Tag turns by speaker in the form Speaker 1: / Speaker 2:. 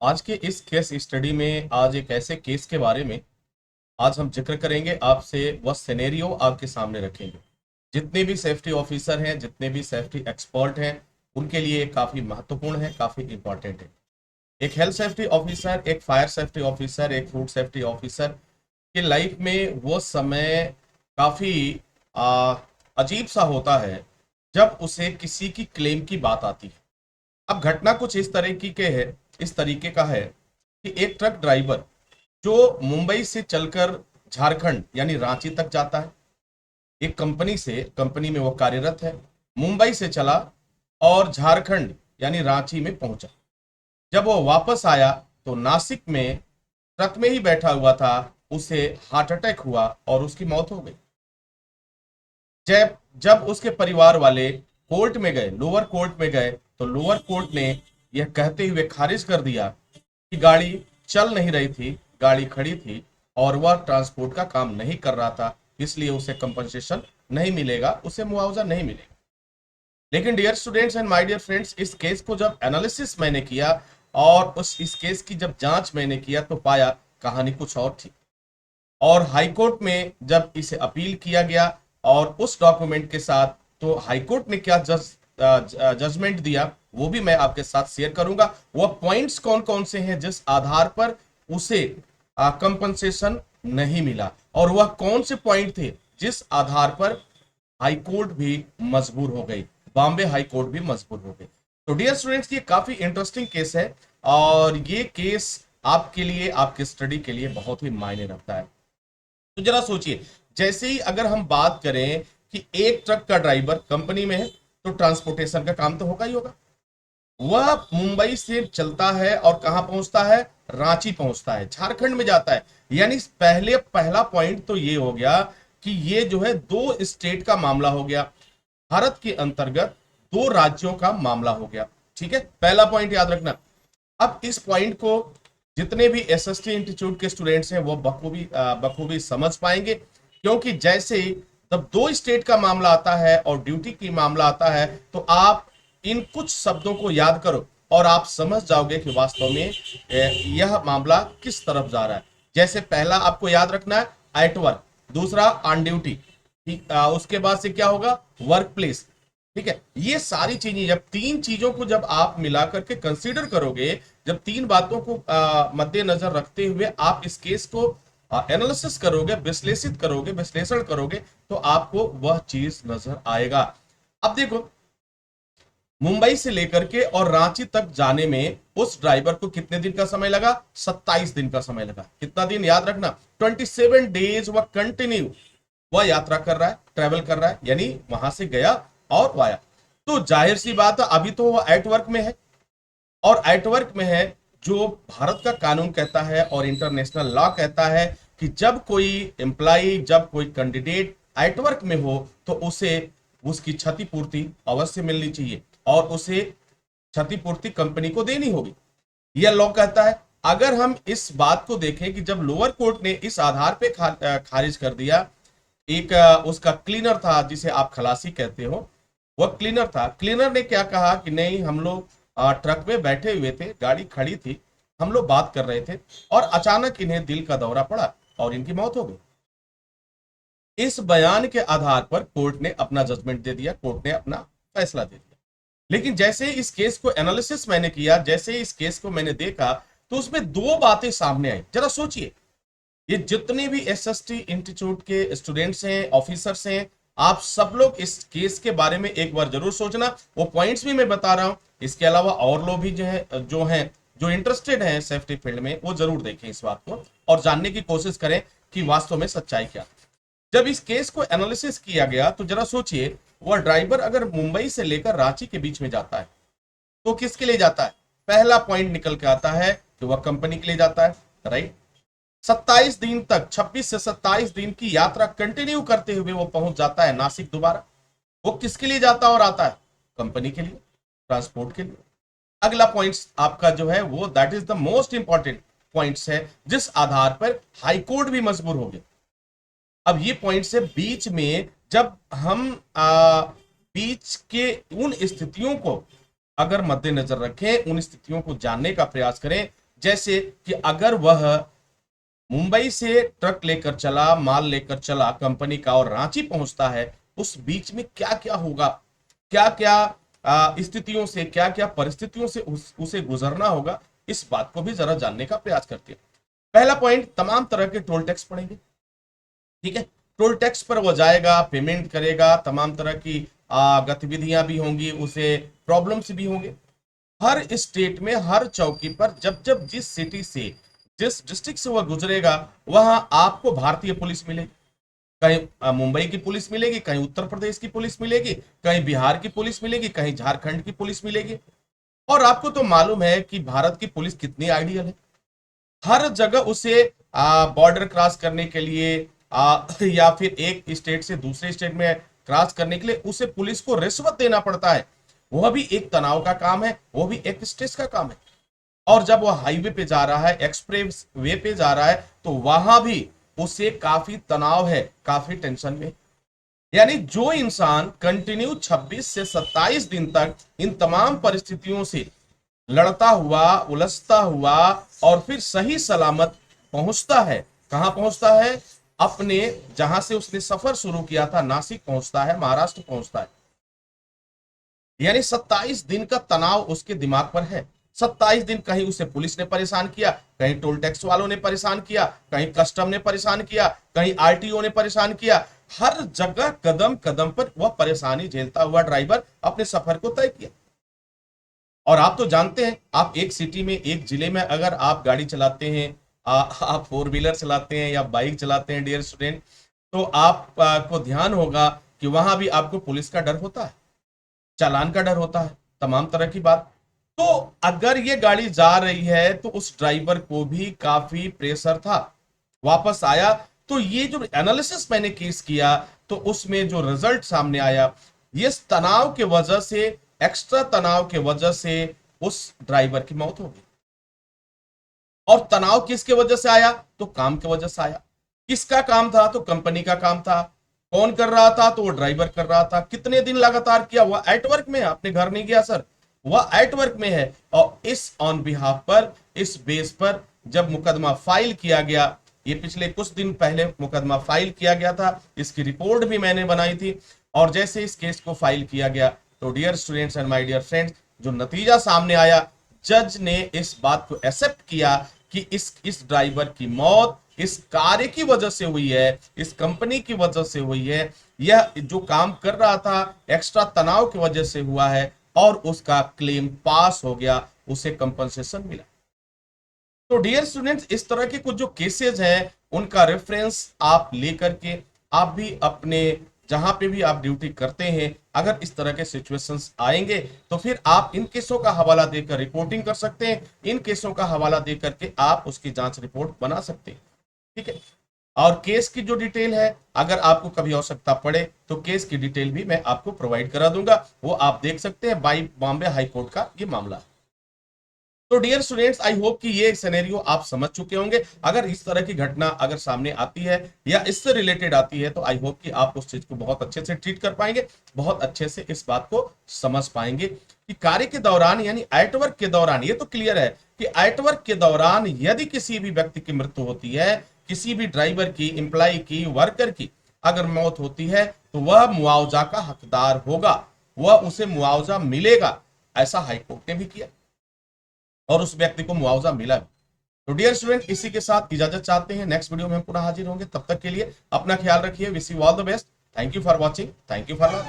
Speaker 1: आज के इस केस स्टडी में आज एक ऐसे केस के बारे में आज हम जिक्र करेंगे। आपसे वह सिनेरियो आपके सामने रखेंगे। जितने भी सेफ्टी ऑफिसर हैं, जितने भी सेफ्टी एक्सपर्ट हैं, उनके लिए काफी महत्वपूर्ण है, काफी इंपॉर्टेंट है। एक हेल्थ सेफ्टी ऑफिसर, एक फायर सेफ्टी ऑफिसर, एक फूड सेफ्टी ऑफिसर की लाइफ में वो समय काफी आ, अजीब सा होता है जब उसे किसी की क्लेम की बात आती है। अब घटना कुछ इस तरीके का है कि एक ट्रक ड्राइवर जो मुंबई से चलकर झारखंड यानी रांची तक जाता है। एक कंपनी में वो कार्यरत है। मुंबई से चला और झारखंड यानी रांची में पहुंचा। जब वो वापस आया तो नासिक में ट्रक में ही बैठा हुआ था, उसे हार्ट अटैक हुआ और उसकी मौत हो गई। जब जब उसके परिवार वाले कोर्ट में गए, लोअर कोर्ट में गए, तो लोअर कोर्ट ने यह कहते हुए खारिज कर दिया कि गाड़ी चल नहीं रही थी, गाड़ी खड़ी थी और वह ट्रांसपोर्ट का काम नहीं कर रहा था, इसलिए उसे कंपनसेशन नहीं मिलेगा, उसे मुआवजा नहीं मिलेगा। लेकिन dear students and my dear friends, इस केस को जब एनालिसिस मैंने किया और इस केस की जब जांच मैंने किया तो पाया कहानी कुछ और थी। और हाई कोर्ट में जब इसे अपील किया गया और उस डॉक्यूमेंट के साथ, तो हाई कोर्ट ने क्या जजमेंट दिया वो भी मैं आपके साथ शेयर करूंगा। वो पॉइंट्स कौन कौन से हैं जिस आधार पर उसे कंपनसेशन नहीं मिला, और वह कौन से पॉइंट थे जिस आधार पर हाई कोर्ट भी मजबूर हो गई, बॉम्बे हाई कोर्ट भी मजबूर हो गई। तो डियर स्टूडेंट्स, ये काफी इंटरेस्टिंग केस है और ये केस आपके लिए, आपके स्टडी के लिए बहुत ही मायने रखता है। तो जरा सोचिए, जैसे ही अगर हम बात करें कि एक ट्रक का ड्राइवर कंपनी में है तो ट्रांसपोर्टेशन का काम तो होगा ही होगा। वह मुंबई से चलता है और कहां पहुंचता है? रांची पहुंचता है, झारखंड में जाता है। यानी पहला पॉइंट तो ये हो गया कि ये जो है दो स्टेट का मामला हो गया, भारत के अंतर्गत दो राज्यों का मामला हो गया। ठीक है, पहला पॉइंट याद रखना। अब इस पॉइंट को जितने भी एसएसटी इंस्टीट्यूट के स्टूडेंट्स हैं वो बखूबी समझ पाएंगे, क्योंकि जैसे ही जब दो स्टेट का मामला आता है और ड्यूटी की मामला आता है तो आप इन कुछ शब्दों को याद करो और आप समझ जाओगे कि वास्तव में यह मामला किस तरफ जा रहा है। जैसे पहला आपको याद रखना है एट वर्क, दूसरा ऑन ड्यूटी, उसके बाद से क्या होगा? Work place. ठीक है, ये सारी चीजें, जब तीन चीजों को जब आप मिला करके कंसीडर करोगे, जब तीन बातों को मद्देनजर रखते हुए आप इस केस को एनालिसिस करोगे, विश्लेषित करोगे, विश्लेषण करोगे, तो आपको वह चीज नजर आएगा। अब देखो, मुंबई से लेकर के और रांची तक जाने में उस ड्राइवर को कितने दिन का समय लगा? 27 दिन का समय लगा। कितना दिन? याद रखना, 27 डेज वह कंटिन्यू वह यात्रा कर रहा है, ट्रेवल कर रहा है, यानी वहां से गया और आया। तो जाहिर सी बात है, अभी तो वह एट वर्क में है, और एट वर्क में है जो भारत का कानून कहता है और इंटरनेशनल लॉ कहता है कि जब कोई एम्प्लॉय, जब कोई कैंडिडेट एट वर्क में हो तो उसे उसकी क्षतिपूर्ति अवश्य मिलनी चाहिए और उसे क्षतिपूर्ति कंपनी को देनी होगी, यह लॉ कहता है। अगर हम इस बात को देखें कि जब लोअर कोर्ट ने इस आधार पे खारिज कर दिया, एक उसका क्लीनर था जिसे आप खलासी कहते हो, वह क्लीनर था। क्लीनर ने क्या कहा कि नहीं, हम लोग ट्रक में बैठे हुए थे, गाड़ी खड़ी थी, हम लोग बात कर रहे थे और अचानक इन्हें दिल का दौरा पड़ा और इनकी मौत हो गई। इस बयान के आधार पर कोर्ट ने अपना जजमेंट दे दिया, कोर्ट ने अपना फैसला दे दिया। लेकिन जैसे इस केस को एनालिसिस मैंने किया, जैसे इस केस को मैंने देखा, तो उसमें दो बातें सामने आई। जरा सोचिए, ये जितने भी एसएसटी इंस्टीट्यूट के स्टूडेंट्स हैं, ऑफिसर्स हैं, आप सब लोग इस केस के बारे में एक बार जरूर सोचना। वो पॉइंट्स भी मैं बता रहा हूं, इसके अलावा और लोग भी जो इंटरेस्टेड हैं सेफ्टी फील्ड में, वो जरूर देखें इस बात को और जानने की कोशिश करें कि वास्तव में सच्चाई क्या। जब इस केस को एनालिसिस किया गया तो जरा सोचिए, वह ड्राइवर अगर मुंबई से लेकर रांची के बीच में जाता है तो किसके लिए जाता है? पहला पॉइंट निकल के आता है कि वह कंपनी के लिए जाता है, राइट। 27 दिन तक, 26 से 27 दिन की यात्रा कंटिन्यू करते हुए वो पहुंच जाता है नासिक दोबारा। वो किसके लिए जाता और आता है? कंपनी के लिए, ट्रांसपोर्ट के लिए। अगला पॉइंट्स आपका जो है वो that is the most important points है जिस आधार पर हाईकोर्ट भी मजबूर हो गया। अब ये पॉइंट से बीच में जब हम बीच के उन स्थितियों को अगर मद्देनजर रखें, उन स्थितियों को जानने का प्रयास करें, जैसे कि अगर वह मुंबई से ट्रक लेकर चला, माल लेकर चला कंपनी का, और रांची पहुंचता है, उस बीच में क्या क्या होगा, क्या क्या स्थितियों से, क्या क्या परिस्थितियों से उसे गुजरना होगा, इस बात को भी जरा जानने का प्रयास करते हैं। पहला पॉइंट, तमाम तरह के टोल टैक्स पड़ेंगे। ठीक है, टोल टैक्स पर वो जाएगा, पेमेंट करेगा, तमाम तरह की गतिविधियां भी होंगी, उसे प्रॉब्लम्स भी होंगे। हर स्टेट में हर चौकी पर जब जब जिस सिटी से, जिस डिस्ट्रिक्ट से वह गुजरेगा, वहां आपको भारतीय पुलिस मिलेगी। कहीं मुंबई की पुलिस मिलेगी, कहीं उत्तर प्रदेश की पुलिस मिलेगी, कहीं बिहार की पुलिस मिलेगी, कहीं झारखंड की पुलिस मिलेगी। और आपको तो मालूम है कि भारत की पुलिस कितनी आइडियल है। हर जगह उसे बॉर्डर क्रॉस करने के लिए या फिर एक स्टेट से दूसरे स्टेट में क्रॉस करने के लिए उसे पुलिस को रिश्वत देना पड़ता है। वह भी एक तनाव का काम है, वो भी एक स्ट्रेस का काम है। और जब वह हाईवे पे जा रहा है, एक्सप्रेस वे पे जा रहा है, तो वहां भी उसे काफी तनाव है, काफी टेंशन में। यानी जो इंसान कंटिन्यू 26 से 27 दिन तक इन तमाम परिस्थितियों से लड़ता हुआ, उलझता हुआ, और फिर सही सलामत पहुंचता है, कहां पहुंचता है, अपने जहां से उसने सफर शुरू किया था, नासिक पहुंचता है, महाराष्ट्र पहुंचता है। यानी 27 दिन का तनाव उसके दिमाग पर है। 27 दिन कहीं उसे पुलिस ने परेशान किया, कहीं टोल टैक्स वालों ने परेशान किया, कहीं कस्टम ने परेशान किया, कहीं आरटीओ ने परेशान किया। हर जगह कदम कदम पर वह परेशानी झेलता हुआ ड्राइवर अपने सफर को तय किया। और आप तो जानते हैं, आप एक सिटी में, एक जिले में अगर आप गाड़ी चलाते हैं, आप फोर व्हीलर चलाते हैं या बाइक चलाते हैं डियर स्टूडेंट, तो आप को ध्यान होगा कि वहां भी आपको पुलिस का डर होता है, चालान का डर होता है, तमाम तरह की बात। तो अगर ये गाड़ी जा रही है तो उस ड्राइवर को भी काफी प्रेशर था। वापस आया तो ये जो एनालिसिस मैंने केस किया, तो उसमें जो रिजल्ट सामने आया, ये तनाव के वजह से, एक्स्ट्रा तनाव के वजह से उस ड्राइवर की मौत हो गई। और तनाव किसके वजह से आया, तो काम की वजह से आया। किसका काम था, तो कंपनी का काम था। कौन कर रहा था, तो वो ड्राइवर कर रहा था। कितने दिन लगातार किया, वह एट वर्क में है, अपने घर नहीं गया सर, वह एट वर्क में है। और इस ऑन बिहाफ पर, इस बेस पर जब मुकदमा फाइल किया गया, ये पिछले कुछ दिन पहले मुकदमा फाइल किया गया था, इसकी रिपोर्ट भी मैंने बनाई थी। और जैसे इस केस को फाइल किया गया, तो dear students and my dear friends, जो नतीजा सामने आया, जज ने इस बात को एक्सेप्ट किया कि इस ड्राइवर की मौत इस कार्य की वजह से हुई है, इस कंपनी की वजह से हुई है। यह जो काम कर रहा था एक्स्ट्रा तनाव की वजह से हुआ है, और उसका क्लेम पास हो गया, उसे कंपनसेशन मिला। तो डियर स्टूडेंट्स, इस तरह के कुछ जो केसेस हैं, उनका रेफरेंस आप लेकर के आप भी अपने जहां पे भी आप ड्यूटी करते हैं, अगर इस तरह के सिचुएशंस आएंगे, तो फिर आप इन केसों का हवाला देकर रिपोर्टिंग कर सकते हैं। इन केसों का हवाला देकर के आप उसकी जांच रिपोर्ट बना सकते हैं। ठीक है, और केस की जो डिटेल है, अगर आपको कभी आवश्यकता पड़े तो केस की डिटेल भी मैं आपको प्रोवाइड करा दूंगा, वो आप देख सकते हैं। बाई बॉम्बे हाई कोर्ट का ये मामला है। तो डियर स्टूडेंट्स, आई होप कि ये सिनेरियो आप समझ चुके होंगे। अगर इस तरह की घटना अगर सामने आती है या इससे रिलेटेड आती है, तो आई होप कि आप उस चीज को बहुत अच्छे से ट्रीट कर पाएंगे, बहुत अच्छे से इस बात को समझ पाएंगे कि कार्य के दौरान, यानी एट वर्क के दौरान, ये तो क्लियर है कि एट वर्क के दौरान यदि किसी भी व्यक्ति की मृत्यु होती है, किसी भी ड्राइवर की, एम्प्लॉय की, वर्कर की अगर मौत होती है, तो वह मुआवजा का हकदार होगा, वह उसे मुआवजा मिलेगा। ऐसा हाईकोर्ट ने भी किया और उस व्यक्ति को मुआवजा मिला भी। तो डियर स्टूडेंट, इसी के साथ इजाजत चाहते हैं। नेक्स्ट वीडियो में हम पुनः हाजिर होंगे, तब तक के लिए अपना ख्याल रखिए। Wish you all the best. Thank you for watching, thank you for